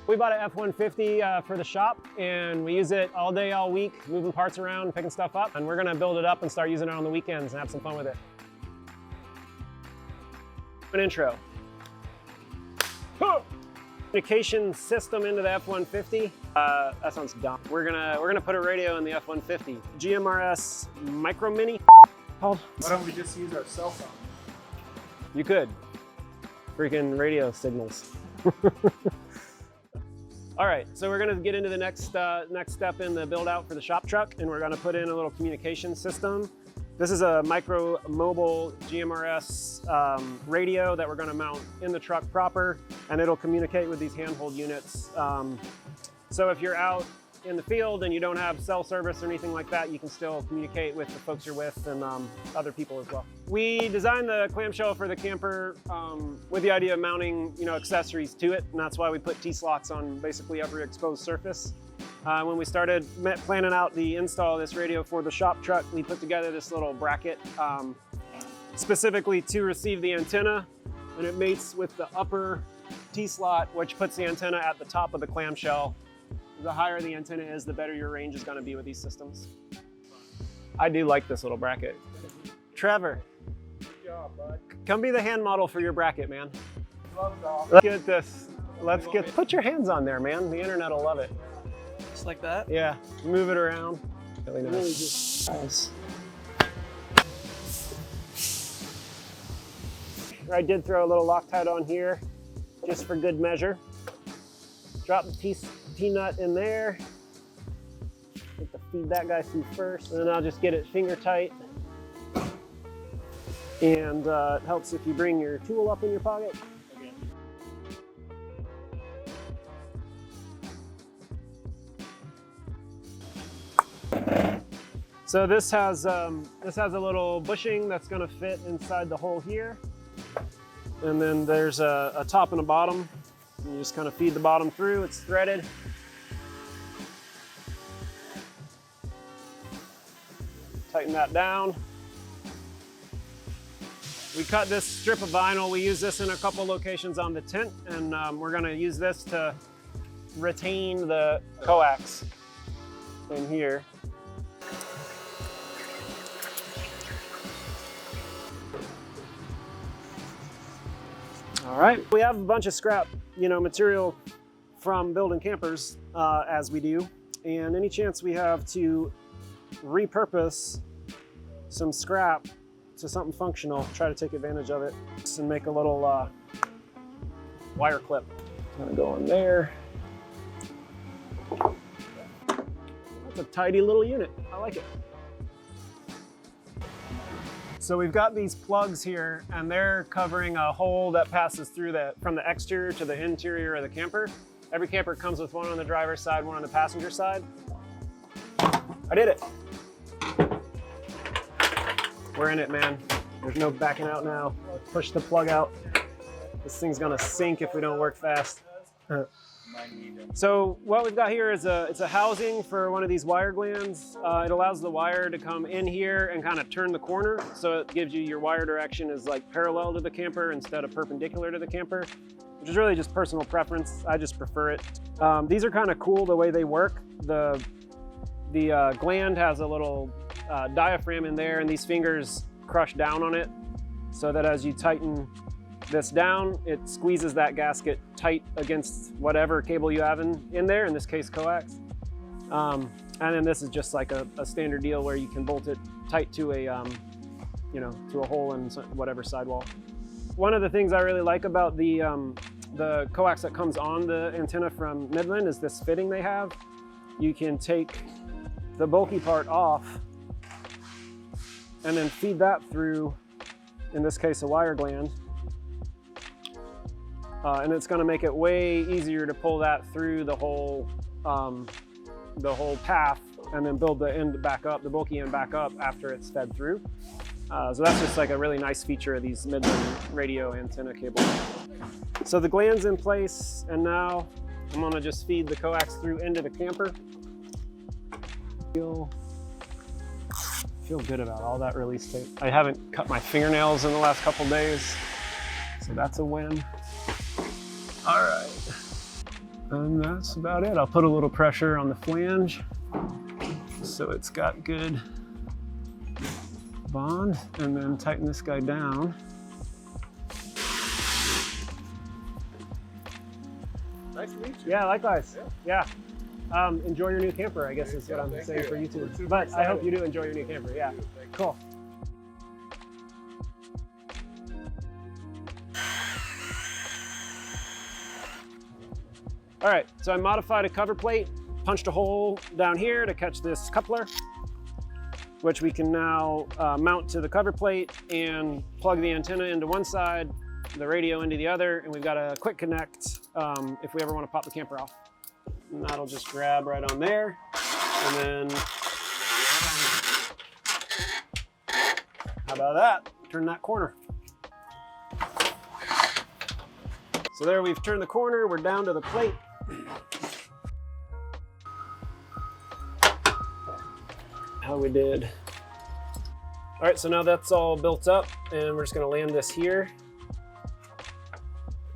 We bought an F150 for the shop, and we use it all day, all week, moving parts around, picking stuff up, and we're gonna build it up and start using it on the weekends and have some fun with it. An intro. Communication system into the F150. That sounds dumb. We're gonna put a radio in the F150. GMRS Micro Mini called. Why don't we just use our cell phone? You could. Freaking radio signals. All right, so we're gonna get into the next step in the build out for the shop truck, and we're gonna put in a little communication system. This is a MICROMOBILE GMRS radio that we're gonna mount in the truck proper, and it'll communicate with these handhold units. So if you're out in the field and you don't have cell service or anything like that, you can still communicate with the folks you're with and other people as well. We designed the clamshell for the camper with the idea of mounting, accessories to it, and that's why we put T-slots on basically every exposed surface. When we started planning out the install of this radio for the shop truck, we put together this little bracket specifically to receive the antenna, and it mates with the upper T-slot, which puts the antenna at the top of the clamshell. The higher the antenna is, the better your range is going to be with these systems. I do like this little bracket. Trevor, Good job, bud. come be the hand model for your bracket, man. Gloves off. Let's get this. Put your hands on there, man. The internet will love it. Just like that? Yeah, move it around. Really nice. Nice. I did throw a little Loctite on here, just for good measure. Drop the T-nut in there. Get to feed that guy through first, and then I'll just get it finger tight. And it helps if you bring your tool up in your pocket. So this has a little bushing that's going to fit inside the hole here, and then there's a top and a bottom. You just kind of feed the bottom through. It's threaded. Tighten that down. We cut this strip of vinyl. We use this in a couple locations on the tent, and we're going to use this to retain the coax in here. All right, we have a bunch of scrap, material from building campers, as we do, and any chance we have to repurpose some scrap to something functional, try to take advantage of it, and make a little wire clip. Gonna go on there. That's a tidy little unit. I like it. So we've got these plugs here, and they're covering a hole that passes through from the exterior to the interior of the camper. Every camper comes with one on the driver's side, one on the passenger side. I did it. We're in it, man. There's no backing out now. Push the plug out. This thing's gonna sink if we don't work fast. So what we've got here is it's a housing for one of these wire glands. It allows the wire to come in here and kind of turn the corner, so it gives you your wire direction is like parallel to the camper instead of perpendicular to the camper, which is really just personal preference. I just prefer it. These are kind of cool the way they work. The gland has a little diaphragm in there, and these fingers crush down on it so that as you tighten this down, it squeezes that gasket tight against whatever cable you have in there, in this case coax. And then this is just like a standard deal where you can bolt it tight to a to a hole in whatever sidewall. One of the things I really like about the coax that comes on the antenna from Midland is this fitting they have. You can take the bulky part off and then feed that through, in this case, a wire gland. And it's going to make it way easier to pull that through the whole path, and then build the end back up, the bulky end back up after it's fed through. So that's just like a really nice feature of these Midland radio antenna cables. So the gland's in place, and now I'm going to just feed the coax through into the camper. Feel good about all that release tape. I haven't cut my fingernails in the last couple days, so that's a win. All right. And that's about it. I'll put a little pressure on the flange so it's got good bond, and then tighten this guy down. Nice to meet you. Yeah, likewise. Yeah. Enjoy your new camper, I guess is what I'm saying for you too. But I hope you do enjoy your new camper. Yeah. Cool. All right, so I modified a cover plate, punched a hole down here to catch this coupler, which we can now mount to the cover plate and plug the antenna into one side, the radio into the other, and we've got a quick connect if we ever want to pop the camper off. And that'll just grab right on there, and then how about that? Turn that corner. So there, we've turned the corner, we're down to the plate. How we did. All right, so now that's all built up, and we're just gonna land this here.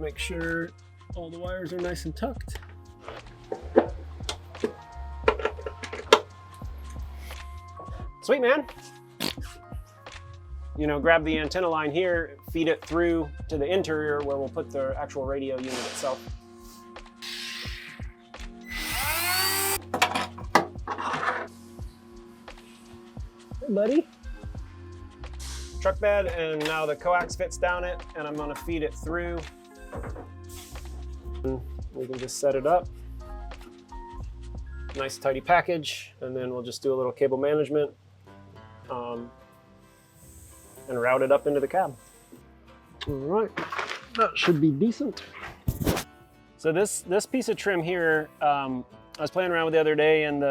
Make sure all the wires are nice and tucked. Sweet, man. You know, grab the antenna line here, feed it through to the interior where we'll put the actual radio unit itself. Hey, buddy. Truck bed, and now the coax fits down it, and I'm gonna feed it through. We can just set it up. Nice tidy package, and then we'll just do a little cable management and route it up into the cab. All right, that should be decent. So this piece of trim here, I was playing around with the other day, and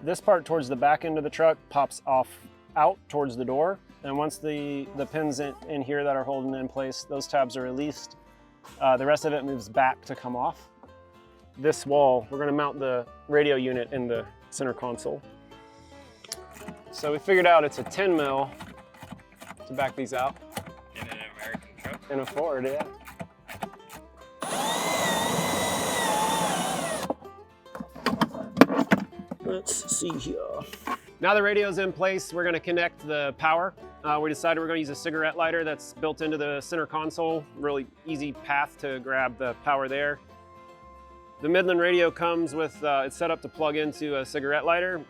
this part towards the back end of the truck pops off out towards the door. And once the pins in here that are holding it in place, those tabs are released, the rest of it moves back to come off. This wall, we're gonna mount the radio unit in the center console. So we figured out it's a 10 mil to back these out. In an American truck? In a Ford, yeah. Let's see here. Now the radio's in place, we're gonna connect the power. We decided we're gonna use a cigarette lighter that's built into the center console. Really easy path to grab the power there. The Midland radio comes with, it's set up to plug into a cigarette lighter.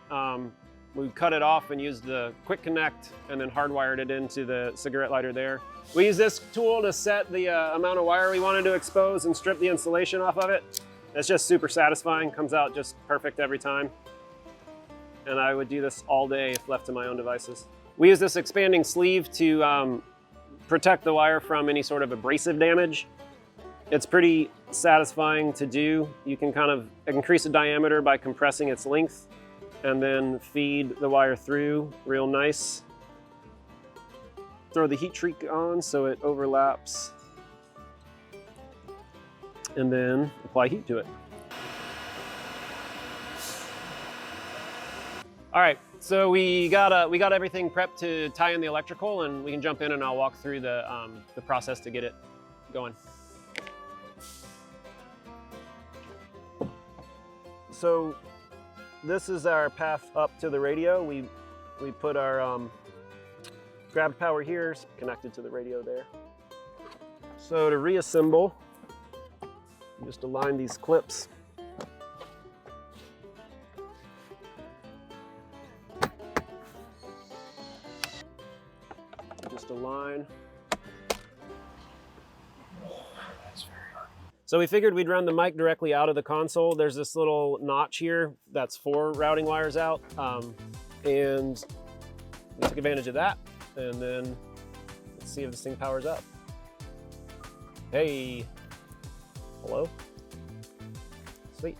We cut it off and used the quick connect and then hardwired it into the cigarette lighter there. We use this tool to set the amount of wire we wanted to expose and strip the insulation off of it. It's just super satisfying, comes out just perfect every time. And I would do this all day if left to my own devices. We use this expanding sleeve to protect the wire from any sort of abrasive damage. It's pretty satisfying to do. You can kind of increase the diameter by compressing its length and then feed the wire through real nice. Throw the heat shrink on so it overlaps, and then apply heat to it. All right, so we got everything prepped to tie in the electrical, and we can jump in and I'll walk through the process to get it going. So this is our path up to the radio. We put our grab power here, connected to the radio there. So to reassemble, just align these clips. Just align. So we figured we'd run the mic directly out of the console. There's this little notch here that's 4 routing wires out. And we took advantage of that. And then let's see if this thing powers up. Hey, hello? Sweet.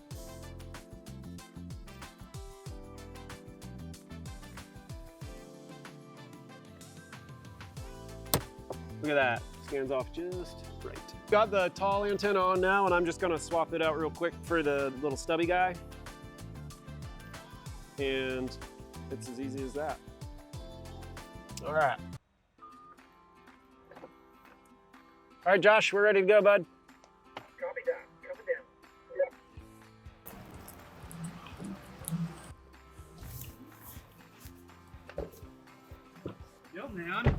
Look at that, scans off just right. Got the tall antenna on now, and I'm just gonna swap it out real quick for the little stubby guy. And it's as easy as that. All right. All right, Josh, we're ready to go, bud. Copy that. Coming down. man.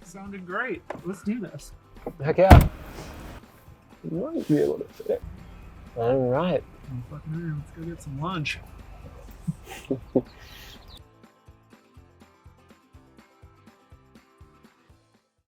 Sounded great. Let's do this. Heck yeah. You might be able to fit it. All right. Let's go get some lunch.